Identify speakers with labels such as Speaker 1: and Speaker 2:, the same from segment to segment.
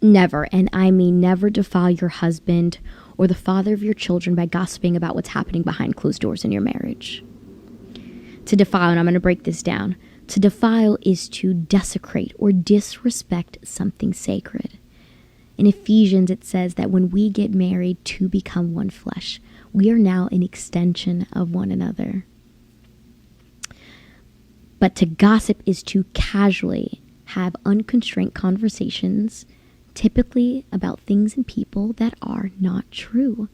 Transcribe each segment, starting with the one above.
Speaker 1: Never, and I mean never, defile your husband or the father of your children by gossiping about what's happening behind closed doors in your marriage. To defile, and I'm going to break this down, to defile is to desecrate or disrespect something sacred. In Ephesians, it says that when we get married to become one flesh, we are now an extension of one another. But to gossip is to casually have unconstrained conversations, typically about things and people that are not true.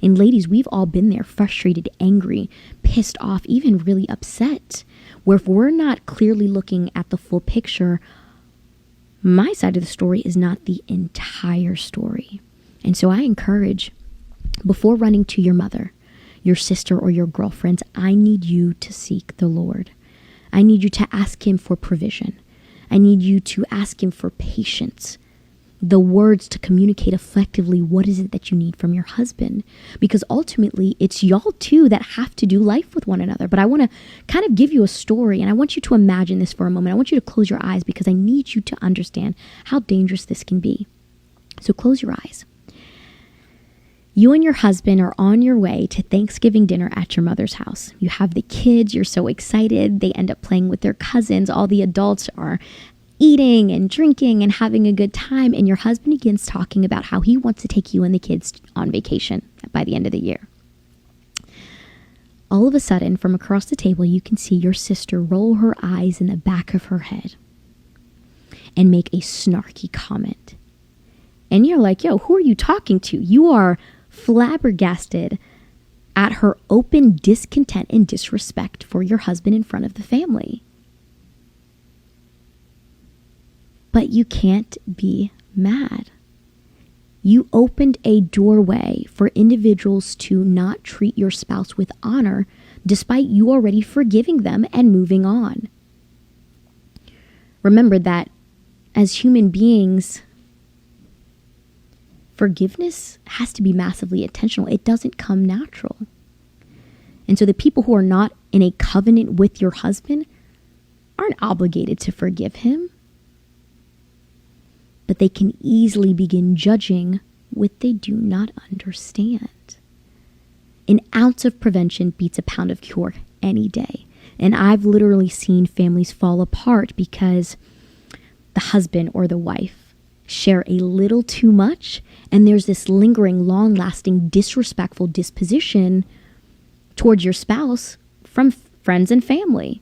Speaker 1: And ladies, we've all been there, frustrated, angry, pissed off, even really upset, where if we're not clearly looking at the full picture, my side of the story is not the entire story. And so I encourage, before running to your mother, your sister, or your girlfriends, I need you to seek the Lord. I need you to ask him for provision. I need you to ask him for patience, the words to communicate effectively what is it that you need from your husband. Because ultimately, it's y'all two that have to do life with one another. But I want to kind of give you a story, and I want you to imagine this for a moment. I want you to close your eyes because I need you to understand how dangerous this can be. So close your eyes. You and your husband are on your way to Thanksgiving dinner at your mother's house. You have the kids, you're so excited. They end up playing with their cousins. All the adults are eating and drinking and having a good time. And your husband begins talking about how he wants to take you and the kids on vacation by the end of the year. All of a sudden, from across the table, you can see your sister roll her eyes in the back of her head and make a snarky comment. And you're like, yo, who are you talking to? You are flabbergasted at her open discontent and disrespect for your husband in front of the family. But you can't be mad. You opened a doorway for individuals to not treat your spouse with honor, despite you already forgiving them and moving on. Remember that as human beings, forgiveness has to be massively intentional. It doesn't come natural. And so the people who are not in a covenant with your husband aren't obligated to forgive him. But they can easily begin judging what they do not understand. An ounce of prevention beats a pound of cure any day. And I've literally seen families fall apart because the husband or the wife share a little too much, and there's this lingering, long-lasting, disrespectful disposition towards your spouse from friends and family.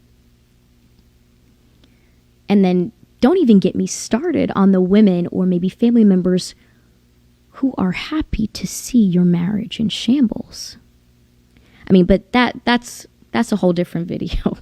Speaker 1: And then don't even get me started on the women or maybe family members who are happy to see your marriage in shambles. I mean, but that's a whole different video.